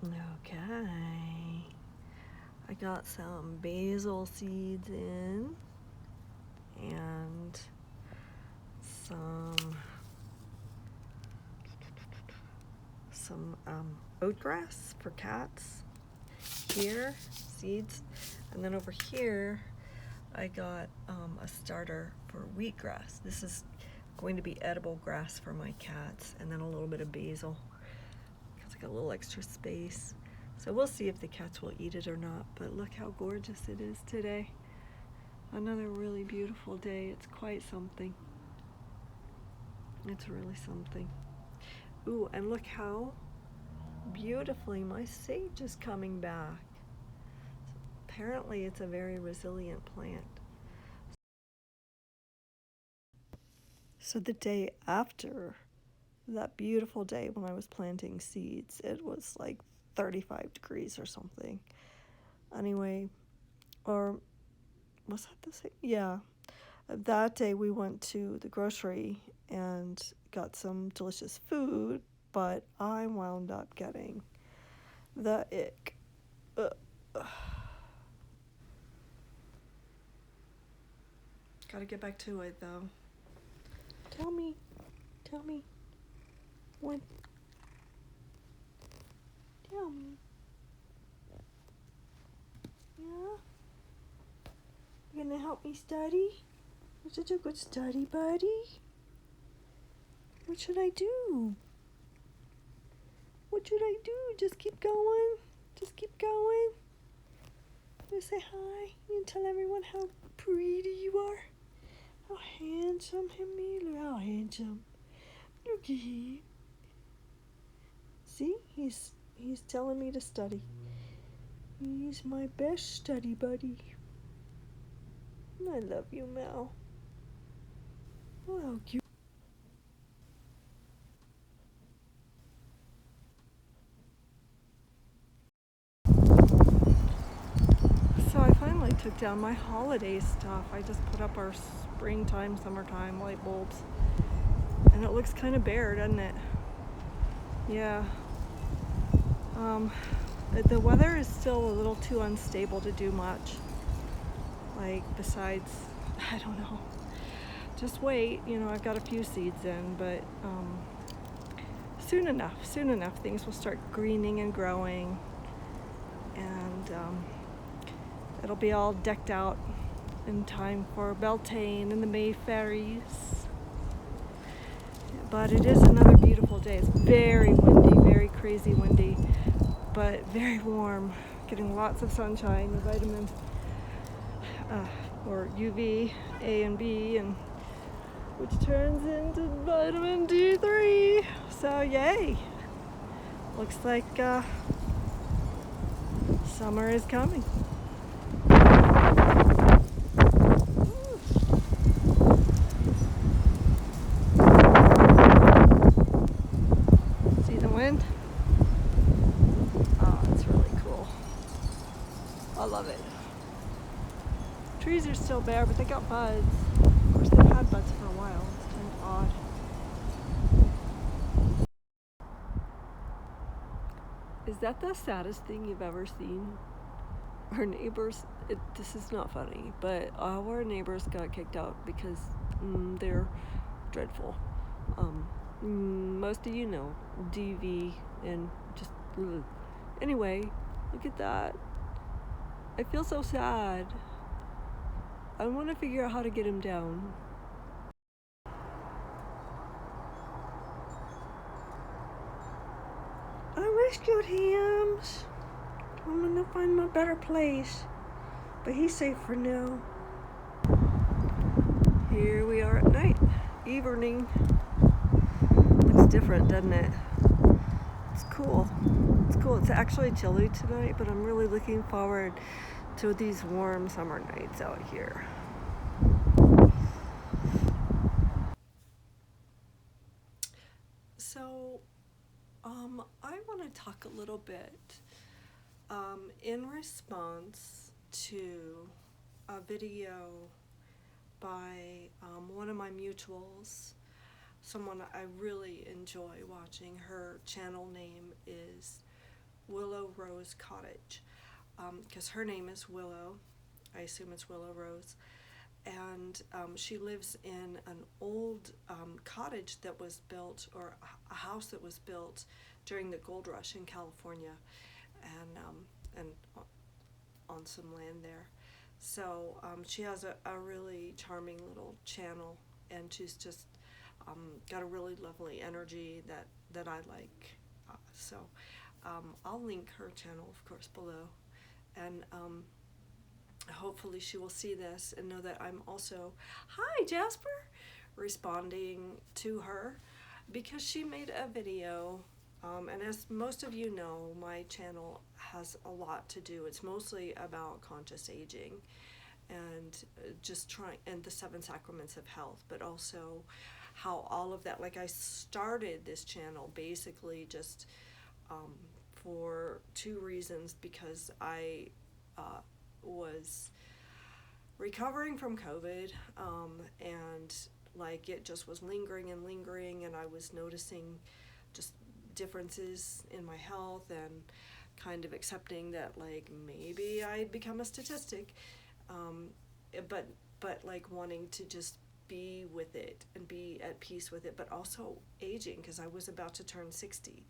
Okay. I got some basil seeds in and some oatgrass for cats here, seeds, and then over here I got a starter for wheatgrass. This is going to be edible grass for my cats, and then a little bit of basil because I got a little extra space. So we'll see if the cats will eat it or not, but look how gorgeous it is today. Another really beautiful day. It's quite something. It's really something. Ooh, and look how beautifully my sage is coming back. Apparently it's a very resilient plant. So the day after that beautiful day when I was planting seeds, it was like 35 degrees or something. Anyway, or was that the same? Yeah. That day we went to the grocery and got some delicious food, but I wound up getting the ick. Gotta get back to it though. Tell me when. Tell me. Yeah? You gonna help me study? You're such a good study buddy. What should I do? What should I do? Just keep going? Just keep going? You say hi? You tell everyone how pretty you are? How handsome him is. Look how handsome. Look at him. See? He's telling me to study. He's my best study buddy. I love you, Mel. Oh, how cute. So I finally took down my holiday stuff. I just put up our springtime, summertime light bulbs. And it looks kind of bare, doesn't it? Yeah. The weather is still a little too unstable to do much. Like, besides, I don't know. Just wait, I've got a few seeds in, but soon enough, things will start greening and growing, and it'll be all decked out in time for Beltane and the May fairies. But it is another beautiful day. It's very windy, very crazy windy, but very warm. Getting lots of sunshine, the vitamin or UV A and B, and which turns into vitamin D3. So yay! Looks like summer is coming. See the wind? Oh, it's really cool. I love it. Trees are still bare, but they got buds. Of course, they've had buds for a while. It's kind of odd. Is that the saddest thing you've ever seen? Our neighbors, this is not funny, but our neighbors got kicked out because they're dreadful. Most of you know, DV and just, ugh. Anyway, look at that. I feel so sad. I want to figure out how to get him down. I rescued him. I'm gonna find him a better place, but he's safe for now. Here we are at night, evening. Looks different, doesn't it? It's cool. It's cool. It's actually chilly tonight, but I'm really looking forward to these warm summer nights out here. So, I want to talk a little bit in response to a video by one of my mutuals, someone I really enjoy watching. Her channel name is Willow Rose Cottage, because her name is Willow. I assume it's Willow Rose. And she lives in an old cottage that was built, or a house that was built during the gold rush in California, and on some land there. So she has a really charming little channel, and she's just got a really lovely energy that I like. So I'll link her channel, of course, below, and hopefully she will see this and know that I'm also, hi Jasper, responding to her, because she made a video, and as most of you know, my channel has a lot to do. It's mostly about conscious aging and just trying, and the 7 sacraments of health, but also how all of that, like I started this channel basically just for 2 reasons, because I was recovering from COVID, and like it just was lingering and lingering, and I was noticing just differences in my health, and kind of accepting that like maybe I'd become a statistic, but like wanting to just be with it and be at peace with it, but also aging, because I was about to turn 60.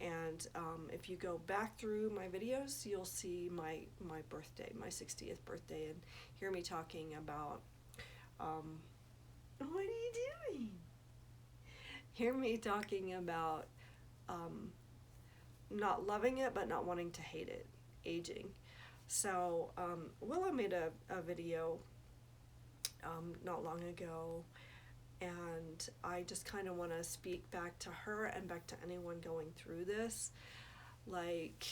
And if you go back through my videos, you'll see my birthday, my 60th birthday, and hear me talking about, what are you doing? Hear me talking about not loving it, but not wanting to hate it, aging. So Willow made a video not long ago, and I just kind of want to speak back to her and back to anyone going through this. Like,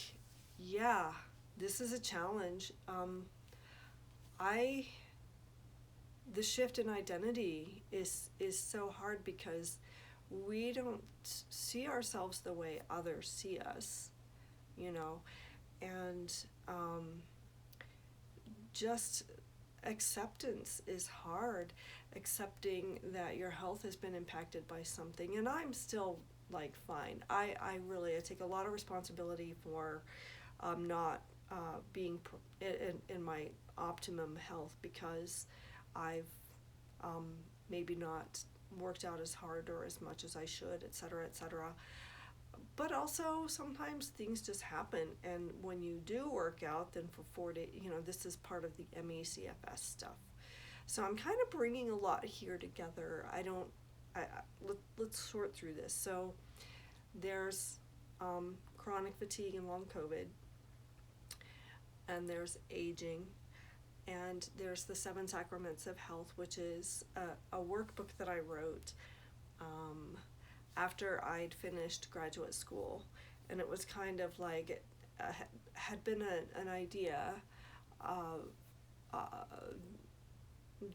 yeah, this is a challenge. The shift in identity is so hard, because we don't see ourselves the way others see us, you know, and just acceptance is hard, accepting that your health has been impacted by something. And I'm still like fine. I really, I take a lot of responsibility for not being in my optimum health, because I've maybe not worked out as hard or as much as I should, etc., etc. But also sometimes things just happen, and when you do work out, then for 4 days, you know, this is part of the MECFS stuff. So I'm kind of bringing a lot here together. Let's sort through this. So there's chronic fatigue and long COVID, and there's aging, and there's the 7 sacraments of health, which is a workbook that I wrote after I'd finished graduate school. And it was kind of like, had been an idea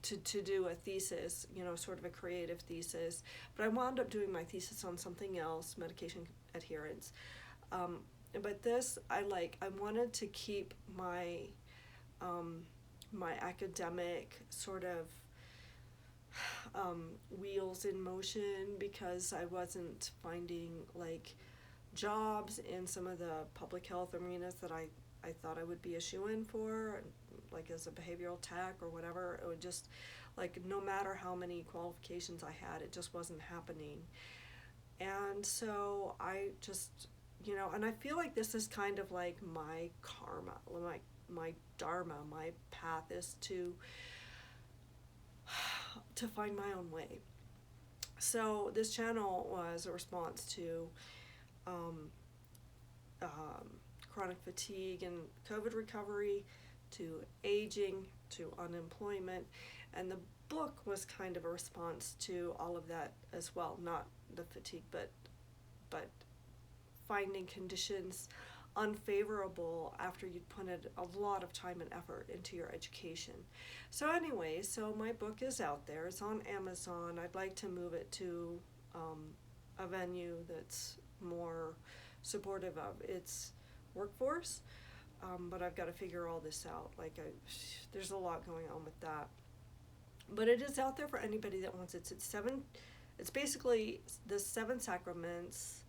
to do a thesis, you know, sort of a creative thesis, but I wound up doing my thesis on something else, medication adherence. But this, I wanted to keep my my academic sort of wheels in motion, because I wasn't finding like jobs in some of the public health arenas that I thought I would be a shoo-in for, like as a behavioral tech or whatever. It would just, like, no matter how many qualifications I had, it just wasn't happening. And so I just, you know, and I feel like this is kind of like my karma, my dharma, my path is to find my own way. So this channel was a response to chronic fatigue and COVID recovery, to aging, to unemployment, and the book was kind of a response to all of that as well. Not the fatigue, but finding conditions unfavorable after you'd put a lot of time and effort into your education. So anyway, so my book is out there. It's on Amazon. I'd like to move it to a venue that's more supportive of its workforce, but I've got to figure all this out. There's a lot going on with that. But it is out there for anybody that wants it. It's basically the 7 sacraments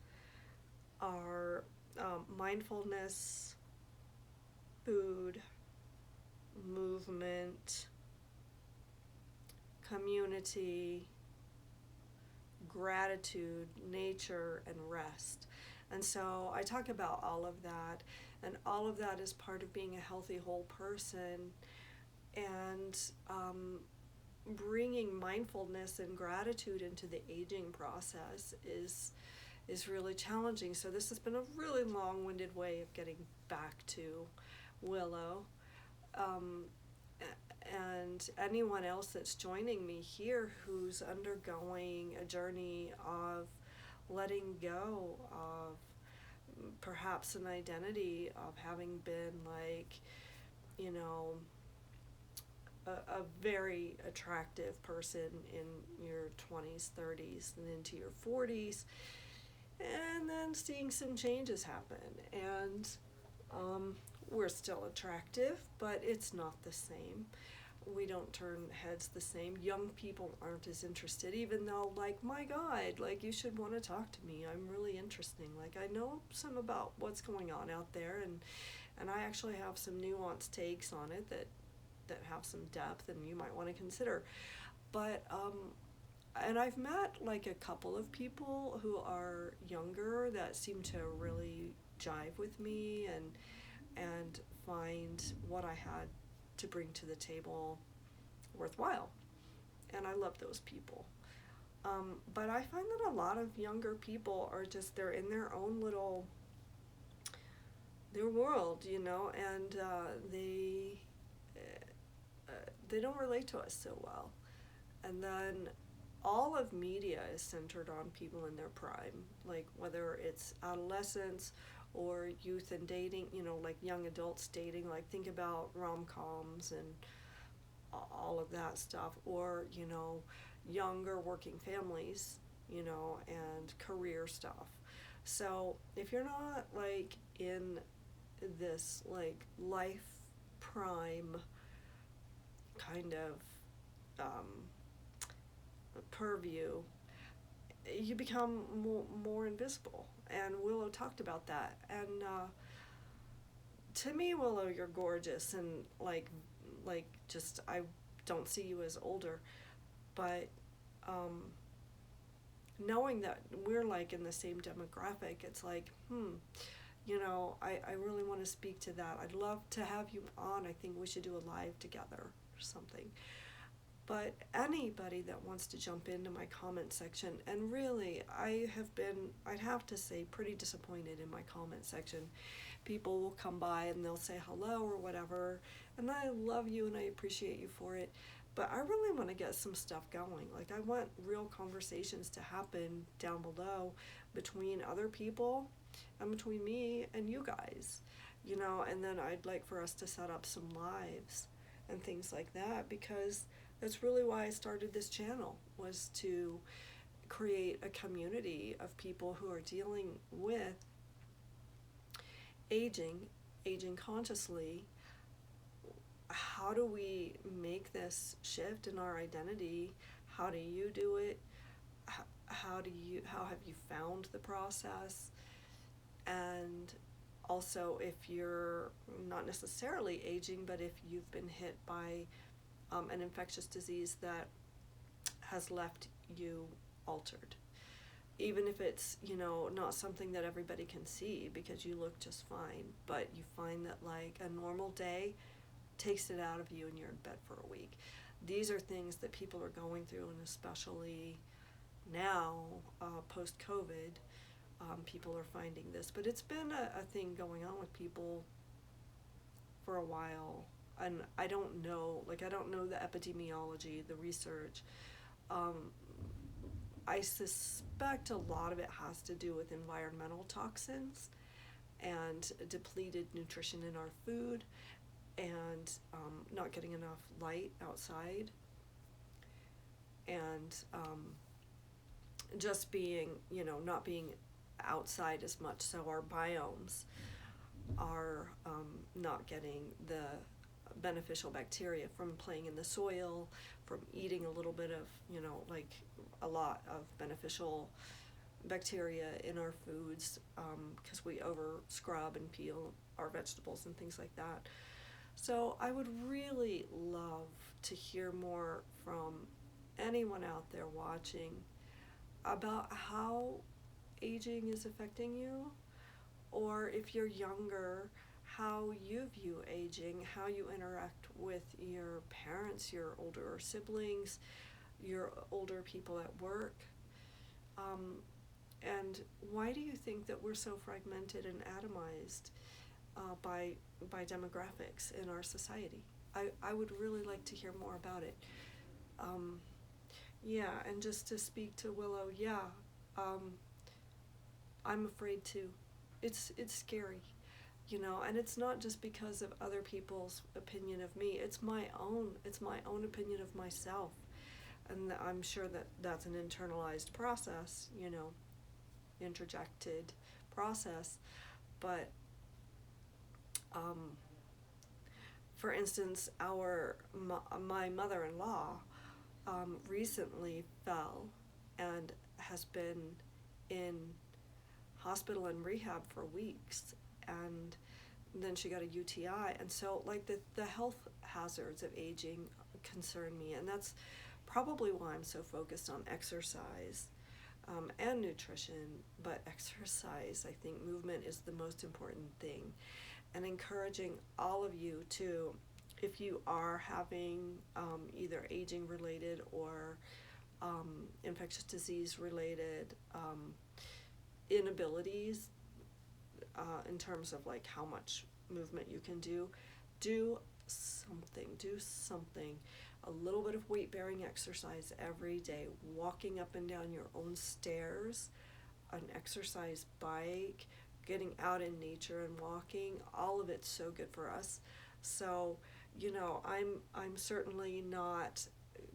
are mindfulness, food, movement, community, gratitude, nature, and rest. And so I talk about all of that, and all of that is part of being a healthy whole person. And bringing mindfulness and gratitude into the aging process is really challenging. So this has been a really long-winded way of getting back to Willow. Um, and anyone else that's joining me here who's undergoing a journey of letting go of perhaps an identity of having been like, you know, a very attractive person in your 20s, 30s, and into your 40s, and then seeing some changes happen. And we're still attractive, but it's not the same. We don't turn heads the same. Young people aren't as interested, even though, like, my God, like, you should want to talk to me. I'm really interesting. Like, I know some about what's going on out there, and I actually have some nuanced takes on it that have some depth and you might want to consider. But and I've met like a couple of people who are younger that seem to really jive with me and find what I had to bring to the table worthwhile. And I love those people. But I find that a lot of younger people are just, they're in their own little, their world, you know, and they don't relate to us so well. And then all of media is centered on people in their prime, like whether it's adolescence or youth and dating, you know, like young adults dating, like think about rom-coms and all of that stuff, or, you know, younger working families, you know, and career stuff. So if you're not like in this like life prime kind of purview, you become more invisible. And Willow talked about that. And to me, Willow, you're gorgeous, and like just, I don't see you as older, but knowing that we're like in the same demographic, it's like, you know, I really want to speak to that. I'd love to have you on. I think we should do a live together or something. But anybody that wants to jump into my comment section, and really, I have been, I'd have to say, pretty disappointed in my comment section. People will come by and they'll say hello or whatever, and I love you and I appreciate you for it. But I really want to get some stuff going. Like, I want real conversations to happen down below between other people and between me and you guys, you know, and then I'd like for us to set up some lives and things like that, because that's really why I started this channel, was to create a community of people who are dealing with aging consciously. How do we make this shift in our identity? How do you do it? How have you found the process? And also, if you're not necessarily aging, but if you've been hit by an infectious disease that has left you altered, even if it's, you know, not something that everybody can see because you look just fine, but you find that like a normal day takes it out of you and you're in bed for a week. These are things that people are going through, and especially now, post-COVID, people are finding this. But it's been a thing going on with people for a while, and I don't know the epidemiology, the research. I suspect a lot of it has to do with environmental toxins and depleted nutrition in our food, and not getting enough light outside, and just being, you know, not being outside as much, so our biomes are not getting the beneficial bacteria from playing in the soil, from eating a little bit of, you know, like a lot of beneficial bacteria in our foods, because we over scrub and peel our vegetables and things like that. So I would really love to hear more from anyone out there watching about how aging is affecting you, or if you're younger, how you view aging, how you interact with your parents, your older siblings, your older people at work. And why do you think that we're so fragmented and atomized by demographics in our society? I would really like to hear more about it. Yeah, and just to speak to Willow, yeah, I'm afraid too. It's scary, and it's not just because of other people's opinion of me. It's my own opinion of myself, and I'm sure that that's an internalized process, interjected process. But for instance, my mother-in-law recently fell and has been in hospital and rehab for weeks, and then she got a UTI. And so like the health hazards of aging concern me, and that's probably why I'm so focused on exercise and nutrition. But exercise, I think movement is the most important thing, and encouraging all of you to, if you are having either aging related or infectious disease related inabilities, in terms of like how much movement you can do something. A little bit of weight bearing exercise every day, walking up and down your own stairs, an exercise bike, getting out in nature and walking, all of it's so good for us. So, I'm certainly not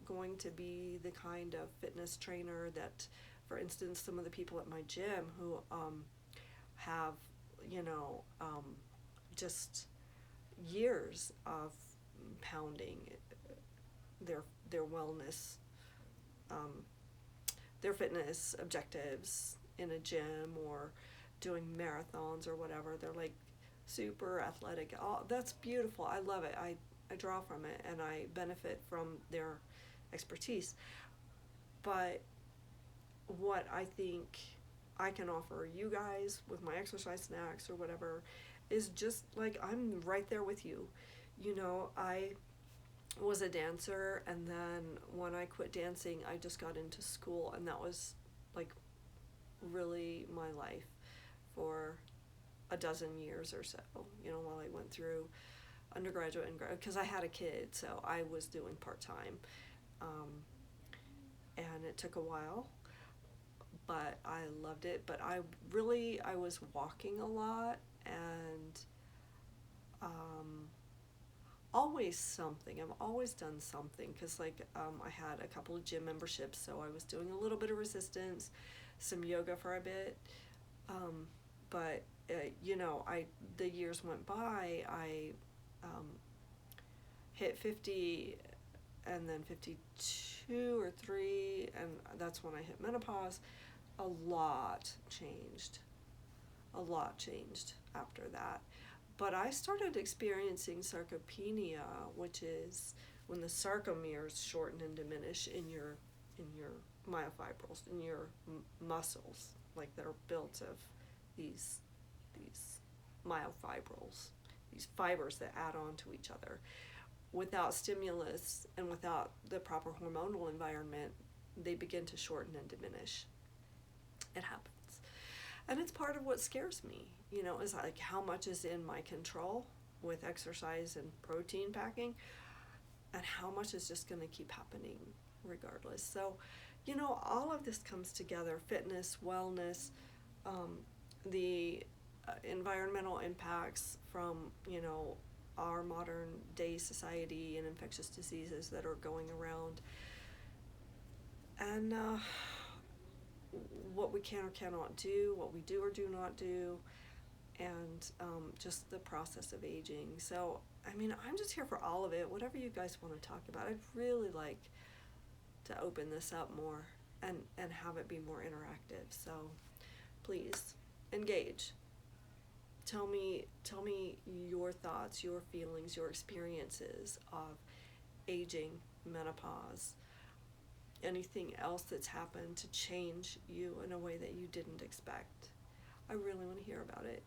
going to be the kind of fitness trainer that, for instance, some of the people at my gym who have, just years of pounding their wellness, their fitness objectives in a gym or doing marathons or whatever. They're like super athletic. That's beautiful. I love it. I draw from it and I benefit from their expertise. But what I think I can offer you guys with my exercise snacks or whatever is just like, I'm right there with you. I was a dancer, and then when I quit dancing, I just got into school, and that was like really my life for a dozen years or so, while I went through undergraduate and because I had a kid, so I was doing part-time, and it took a while, but I loved it. But I was walking a lot, and always something. I've always done something, because I had a couple of gym memberships, so I was doing a little bit of resistance, some yoga for a bit, but the years went by. I hit 50, and then 52 or 3, and that's when I hit menopause. A lot changed after that. But I started experiencing sarcopenia, which is when the sarcomeres shorten and diminish in your myofibrils, in your muscles, like that are built of these myofibrils, these fibers that add on to each other. Without stimulus and without the proper hormonal environment, they begin to shorten and diminish. It happens. And it's part of what scares me, is like how much is in my control with exercise and protein packing, and how much is just going to keep happening regardless. So, all of this comes together: fitness, wellness, the environmental impacts from, our modern day society and infectious diseases that are going around, and what we can or cannot do, what we do or do not do, and just the process of aging. So, I'm just here for all of it, whatever you guys want to talk about. I'd really like to open this up more and have it be more interactive. So please engage. Tell me your thoughts, your feelings, your experiences of aging, menopause, anything else that's happened to change you in a way that you didn't expect. I really want to hear about it.